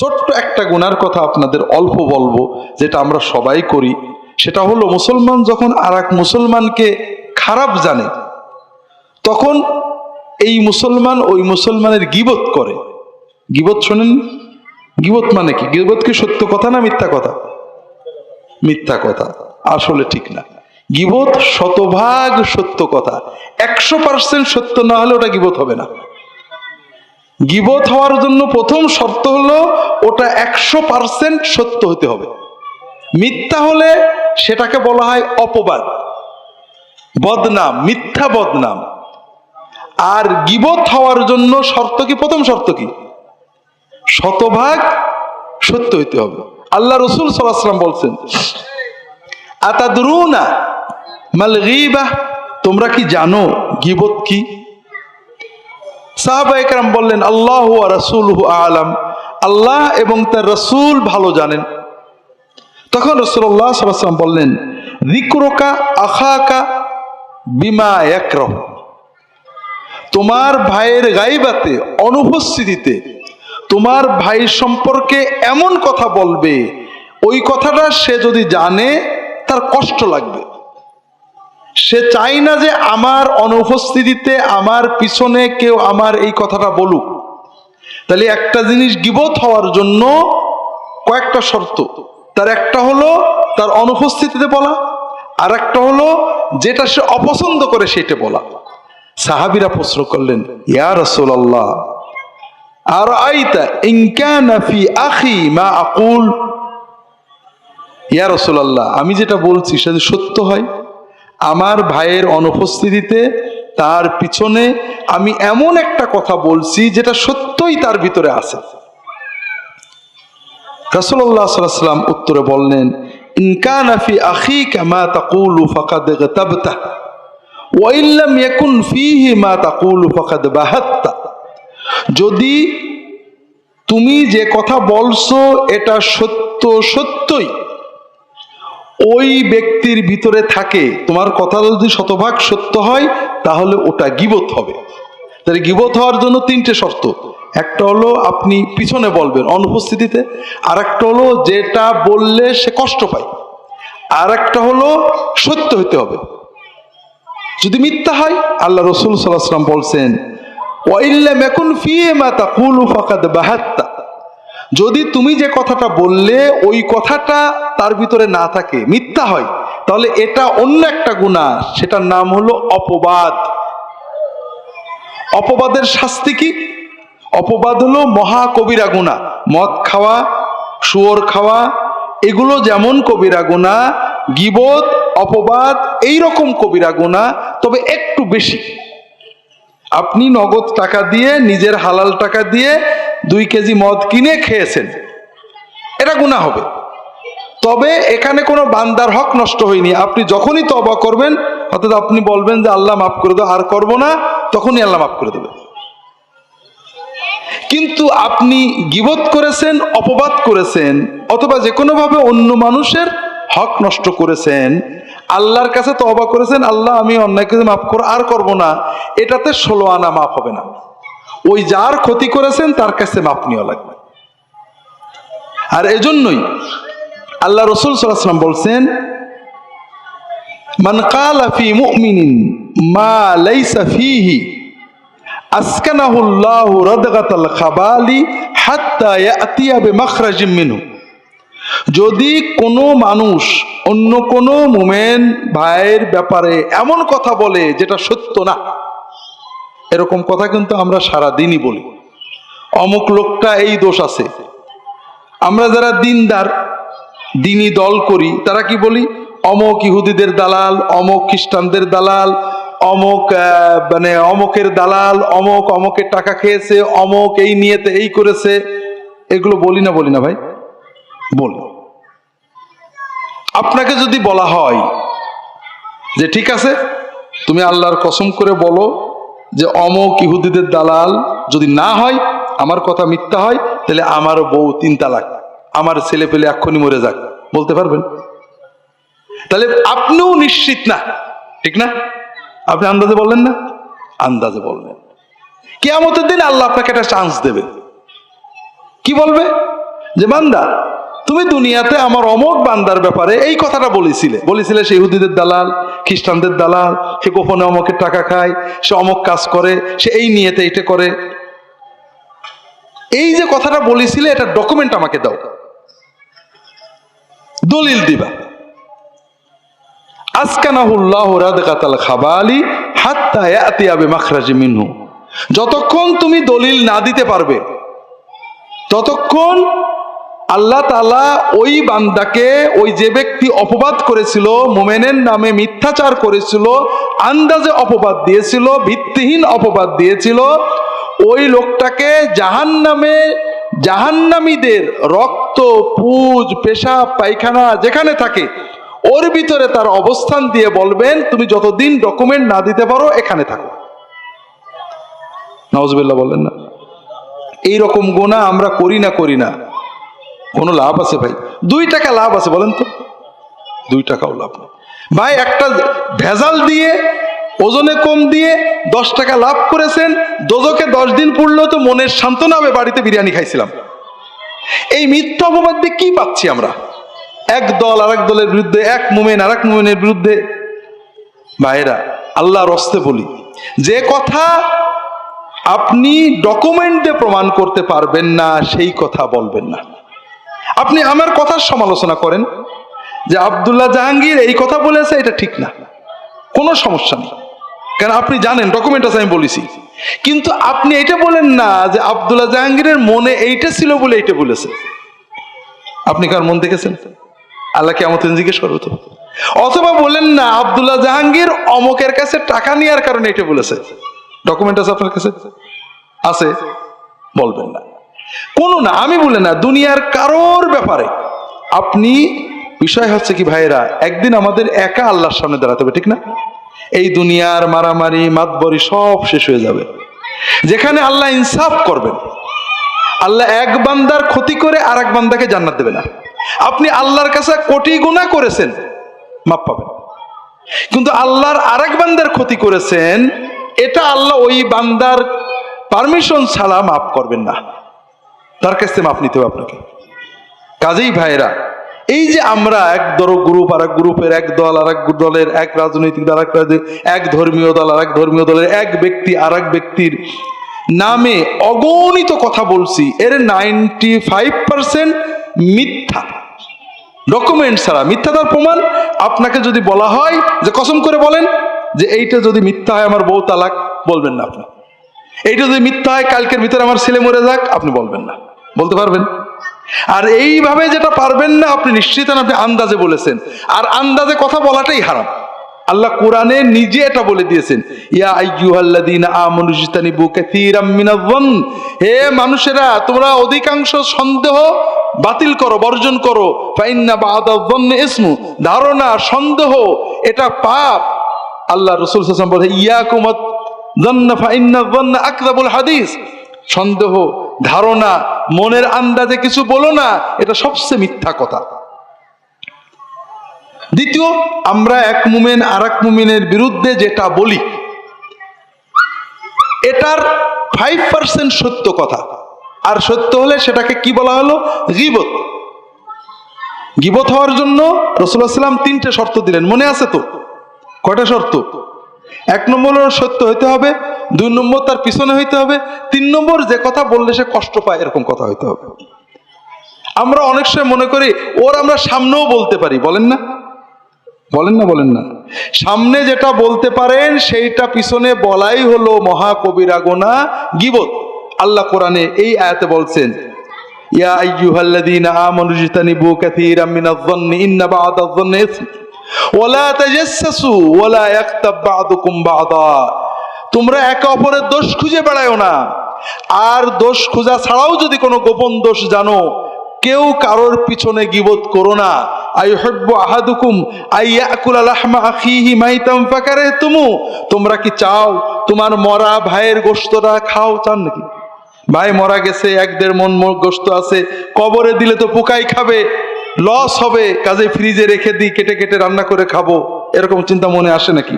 ছোট্ট একটা গুনার কথা আপনাদের অল্প বলবো, যেটা আমরা সবাই করি। সেটা হলো, মুসলমান যখন আর এক মুসলমানকে খারাপ জানে, তখন এই মুসলমান ওই মুসলমানের গীবত করে। গীবত শোনেন? গীবত মানে কি? গীবত কি সত্য কথা না মিথ্যা কথা? মিথ্যা কথা, আসলে ঠিক না। গীবত শতভাগ সত্য কথা, 100% সত্য না হলে ওটা গীবত হবে না। গীবত হওয়ার জন্য প্রথম শর্ত হলো ওটা 100% সত্য হতে হবে। মিথ্যা হলে সেটাকে বলা হয় অপবাদ, বদনাম, মিথ্যা বদনাম। আর গীবত হওয়ার জন্য শর্ত কি? প্রথম শর্ত কি? শতভাগ সত্য হইতে হবে। আল্লাহ রাসূল সাল্লাল্লাহু আলাইহি ওয়াসাল্লাম বলছেন, আতাদরুনা মাল গীবাহ, তোমরা কি জানো গীবত কি? সাহাবায়ে কেরাম বললেন, আল্লাহু ওয়া রাসূলুহু আ'লাম, আল্লাহ এবং তার রাসূল ভালো জানেন। তখন রাসূলুল্লাহ সাল্লাল্লাহু আলাইহি ওয়াসাল্লাম বললেন, যিকরুকা আখাকা বিমা ইয়াকরাহু, তোমার ভাইয়ের গায়বাতে, অনুপস্থিতিতে তোমার ভাই সম্পর্কে এমন কথা বলবে, ওই কথাটা সে যদি জানে তার কষ্ট লাগবে। সে চাই না যে আমার অনুপস্থিতিতে আমার পিছনে কেউ আমার এই কথাটা বলুক। তাহলে একটা জিনিস গীবত হওয়ার জন্য কয়েকটা শর্ত। তার একটা হলো তার অনুপস্থিতিতে বলা, আর একটা হলো যেটা সে অপছন্দ করে সেটা বলা। সাহাবীরা প্রশ্ন করলেন, ইয়া রাসূলুল্লাহ আরাইতা ইন কানা ফি আখি মা আকুল, ইয়া রাসূলুল্লাহ, আমি যেটা বলছি সেটা সত্য হয়, আমার ভাইয়ের অনুপস্থিতিতে তার পিছনে আমি এমন একটা কথা বলছি যেটা সত্যই তার ভিতরে আছে। রাসূলুল্লাহ সাল্লাল্লাহু আলাইহি ওয়াসাল্লাম উত্তরে বললেন, ইন কানা ফি আখিকা মা তাকুলু ফাকাদ গতাবতা ওয়া ইন লাম ইয়াকুন ফীহি মা তাকুলু ফাকাদ বাহাত্তা, যদি তুমি যে কথা বলছো এটা সত্য সত্যই ওই ব্যক্তির ভিতরে থাকে, তোমার কথা যদি শতভাগ সত্য হয় তাহলে ওটা গীবত হবে। তাহলে গীবত হওয়ার জন্য তিনটে শর্ত। একটা হলো আপনি পিছনে বলবেন অনুপস্থিতিতে, আর একটা হলো যেটা বললে সে কষ্ট পায়, আর একটা হলো সত্য হতে হবে। যদি মিথ্যা হয়, আল্লাহ রাসূল সাল্লাল্লাহু আলাইহি ওয়াসাল্লাম বলছেন, ওয়া ইল্লাম ইয়াকুন ফীহি মা তাকুলু ফাকাদ বাহাত্তা, যদি তুমি যে কথাটা বললে ওই কথাটা তার ভিতরে না থাকে, মিথ্যা হয়, তাহলে এটা অন্য একটা গুনাহ, সেটার নাম হলো অপবাদ। অপবাদের শাস্তি কি? অপবাদ হলো মহা কবিরা গুনাহ। মদ খাওয়া, শুয়োর খাওয়া, এগুলো যেমন কবিরা গুনাহ, গীবত, অপবাদ এইরকম কবিরা গুনাহ, তবে একটু বেশি। আপনি নগদ টাকা দিয়ে, নিজের হালাল টাকা দিয়ে 2 কেজি মদ কিনে খেয়েছেন, এটা গুনাহ হবে। তবে এখানে কোনো বান্দার হক নষ্ট হয়নি। আপনি যখনই তওবা করবেন, অর্থাৎ আপনি বলবেন যে আল্লাহ মাফ করে দাও, আর করব না, তখনই আল্লাহ মাফ করে দেবে। কিন্তু আপনি গীবত করেছেন, অপবাদ করেছেন, অথবা যে কোনো ভাবে অন্য মানুষের হক নষ্ট করেছেন, আল্লাহর কাছে তওবা করেছেন, আল্লাহ আমি অন্যায় কিছু মাফ করো, আর করব না, এটাতে 16 আনা মাফ হবে না। ওই যার ক্ষতি করেছেন তার কাছে মাপ নেওয়া লাগবে। আর এজন্যই আল্লাহ রাসূল সাল্লাল্লাহু আলাইহি ওয়াসাল্লাম বলছেন, মান ক্বালা ফি মুমিনিন মা লাইসা ফীহি আসকানাহুল্লাহু রাদগাতাল খাবালি হাত্তা ইয়াতিয়া বিমাখরাজিম মিনহু, যদি কোনো মানুষ অন্য কোনো মুমিন ভাইয়ের ব্যাপারে এমন কথা বলে যেটা সত্য না, এরকম কথা কিন্তু আমরা সারা দিনই বলি, অমুক লোকটা এই দোষ আছে। আমরা যারা দিনদার, দিনী দল করি, তারা কি বলি? অমুক ইহুদিদের দালাল, অমুক খ্রিস্টানদের দালাল, অমুক অমুকের দালাল, অমুক অমুকের টাকা খেয়েছে, অমুক এই নিয়েতে এই করেছে। এগুলো বলি না? বলি না ভাই? বলি। আপনাকে যদি বলা হয় যে ঠিক আছে, তুমি আল্লাহর কসম করে বলো যে অমুক ইহুদিদের দালাল যদি না হয়, আমার কথা মিথ্যা হয়, তাহলে আমার বউ 3 তালাক, আমার ছেলে পেলে এক্ষুনি মরে যাক, বলতে পারবেন? তাহলে আপনিও নিশ্চিত না, ঠিক না? আপনি আন্দাজে বললেন না? আন্দাজে বললেন। কিয়ামতের দিন আল্লাহ আপনাকে একটা চান্স দেবে। কি বলবে? যে বান্দা তুমি দুনিয়াতে আমার অমক বান্দার ব্যাপারে এই কথাটা বলেছিলে সে ইহুদিদের দালাল, খ্রিস্টানদের দালাল, সে গোপনে অমকের টাকা খায়, সে অমক কাজ করে, সে এই নিয়েতে এটা করে। এই যে কথাটা বলেছিলে এটা ডকুমেন্ট আমাকে দাও, দলিল দিবা। আসকানাহুল্লাহু রাদগাতাল খাবালি হাত্তা ইয়াতিয়া বিমাখরাজি মিনহু। যতক্ষণ তুমি দলিল না দিতে পারবে ততক্ষণ আল্লাহ তাআলা ওই বান্দাকে, ওই যে ব্যক্তি অপবাদ করেছিল, মুমিনের নামে মিথ্যাচার করেছিল, আন্দাজে অপবাদ দিয়েছিল, ভিত্তিহীন অপবাদ দিয়েছিল, ওই লোকটাকে জাহান্নামে, জাহান্নামীদের রক্ত, পুজ, পেশাব, পায়খানা যেখানে থাকে ওর ভিতরে তার অবস্থান দিয়ে বলবেন, তুমি যতদিন ডকুমেন্ট না দিতে পারো এখানে থাকো। নাউজুবিল্লাহ বললেন না? এইরকম গুনাহ আমরা করি না, কোনো লাভ আছে ভাই? 2 টাকা লাভ আছে বলেন তো? 2 টাকাও লাভ নেই ভাই। একটা ভেজাল দিয়ে, ওজনে কম দিয়ে 10 টাকা লাভ করেছেন, দোজখে 10 দিন পড়লেও তো মনের সান্ত্বনা হবে, বাড়িতে বিরিয়ানি খাইছিলাম। এই মিথ্যা অপবাদ দিয়ে কি পাচ্ছি আমরা? এক দল আর এক দলের বিরুদ্ধে, এক মুমিন আর এক মুমিনের বিরুদ্ধে। ভাইরা, আল্লাহর হস্তে বলি, যে কথা আপনি ডকুমেন্ট দিয়ে প্রমাণ করতে পারবেন না সেই কথা বলবেন না। আপনি আমার কথার সমালোচনা করেন যে আব্দুল্লাহ জাহাঙ্গীর এই কথা বলেছে, এটা ঠিক না, কোনো সমস্যা নেই, কারণ আপনি জানেন ডকুমেন্ট আছে, আমি বলেছি। কিন্তু আপনি এটা বলেন না যে আব্দুল্লাহ জাহাঙ্গীরের মনে এইটা ছিল বলে এইটা বলেছে। আপনি কার মন দেখেছেন? আল্লাহ কিয়ামতে জিজ্ঞেস করবে তো। অথবা বলেন না আব্দুল্লাহ জাহাঙ্গীর অমকের কাছে টাকা নেওয়ার কারণে এটা বলেছে। ডকুমেন্ট আছে আপনার কাছে? আছে? বলবেন না, কোনো না। আমি বলে না দুনিয়ার কারোর ব্যাপারে আপনি, বিষয় হচ্ছে কি ভাইয়েরা, একদিন আমাদের একা আল্লাহর সামনে দাঁড়াতে হবে, ঠিক না? এই দুনিয়ার মারামারি, মাতবরি সব শেষ হয়ে যাবে, যেখানে আল্লাহ ইনসাফ করবেন। আল্লাহ এক বান্দার ক্ষতি করে আর এক বান্দাকে জান্নাত দেবে না। আপনি আল্লাহর কাছে কোটি গুনাহ করেছেন, মাপ পাবেন, কিন্তু আল্লাহর আরেক বান্দার ক্ষতি করেছেন, এটা আল্লাহ ওই বান্দার পারমিশন ছাড়া মাফ করবেন না, তার কাছ থেকে মাপ নিতে হবে আপনাকে। কাজেই ভাইয়েরা, এই যে আমরা এক গ্রুপ আর এক গ্রুপের, এক দল আর এক দলের, এক রাজনৈতিক দল এক ধর্মীয় দল আর এক ধর্মীয় দলের, এক ব্যক্তি আর এক ব্যক্তির নামে অগণিত কথা বলছি, এর 95% মিথ্যা, ডকুমেন্ট ছাড়া, মিথ্যাটার প্রমাণ। আপনাকে যদি বলা হয় যে কসম করে বলেন যে এইটা যদি মিথ্যা হয় আমার বউ তালাক, বলবেন না আপনি। এইটা যদি মিথ্যা হয় কালকের ভিতরে আমার ছেলে মরে যাক, আপনি বলবেন না। বলতে পারবেন? আর এইভাবে যেটা পারবেন না, আপনি নিশ্চিত আপনি আন্দাজে বলেছেন, আর আন্দাজে কথা বলাটাই হারাম। আল্লাহ কোরআনে নিজে এটা বলে দিয়েছেন, ইয়া আইয়ুহাল্লাযীনা আমানু ইজতানিবু কাসীরাম মিনায-যন্ন, হে মানুষেরা তোমরা অধিকাংশ সন্দেহ বাতিল করো, বর্জন করো। ফাইন্না বা'দায-যন্নি ইসমু, ধারণা, সন্দেহ এটা পাপ। আল্লাহ রাসূল সাল্লাল্লাহু আলাইহি ওয়াসাল্লাম বলে ইয়াকুম আয-যন্না ফাইন্নায-যন্না আকযাবুল হাদিস, সন্দেহ, ধারণা, মনের আন্দাজে কিছু বলো না, এটা সবচেয়ে মিথ্যা কথা। দ্বিতীয়, আমরা এক মুমিন আর এক মুমিনের বিরুদ্ধে যেটা বলি এটার 5% সত্য কথা, আর সত্য হলে সেটাকে কি বলা হলো? গীবত। গীবত হওয়ার জন্য রাসূলুল্লাহ সাল্লাল্লাহু আলাইহি ওয়াসাল্লাম 3টে শর্ত দিলেন, মনে আছে তো? কয়টা শর্ত? 1 নম্বর সত্য হইতে হবে, 2 নম্বর তার পিছনে হইতে হবে, 3 নম্বর যে কথা বললে সে কষ্ট পায় এরকম কথা হইতে হবে। আমরা অনেক সময় মনে করি ওর আমরা সামনেও বলতে পারি, বলেন না? বলেন না? সামনে যেটা বলতে পারেন সেইটা পিছনে বলাই হলো মহাকবিরা গুনাহ, গীবত। আল্লাহ কোরআনে এই আয়াতে বলছেন, ইয়া আইয়ুহাল্লাযীনা আমানু ইজতানিবু কাসীরাম মিনায-যন্নি ইন্না বা'দায-যন্নি ইসম ওয়ালা তাজাসসু ওয়ালা ইয়াগতাব বা'দুকুম বা'দা। তোমরা একে অপরের দোষ খুঁজে বেড়ায়ো না, আর দোষ খোঁজা ছাড়াও যদি কোনো গোপন দোষ জানো, কেউ কারোর পিছনে গীবত করো না। আইয়ুহিব্বু আহাদুকুম আইয়াকুলা লাহমা আখিহি মাইতাম ফাকারিহতুমু, তোমরা কি চাও তোমার মরা ভাইয়ের গোশতটা খাও? চান নাকি? ভাই মারা গেছে, 1-1.5 মণ গোশত আছে, কবরে দিলে তো পোকাই খাবে, লস হবে, কাজে ফ্রিজে রেখে দিই, কেটে কেটে রান্না করে খাবো, এরকম চিন্তা মনে আসে নাকি?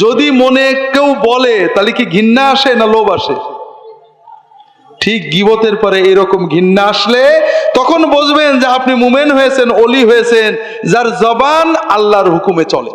যদি মনে কেউ বলে তাহলে কি ঘৃণা আসে না লোভ আসে? ঠিক গীবতের পরে এরকম ঘৃণা আসলে তখন বুঝবেন যে আপনি মুমিন হয়েছেন, ওলি হয়েছেন, যার জবান আল্লাহর হুকুমে চলে।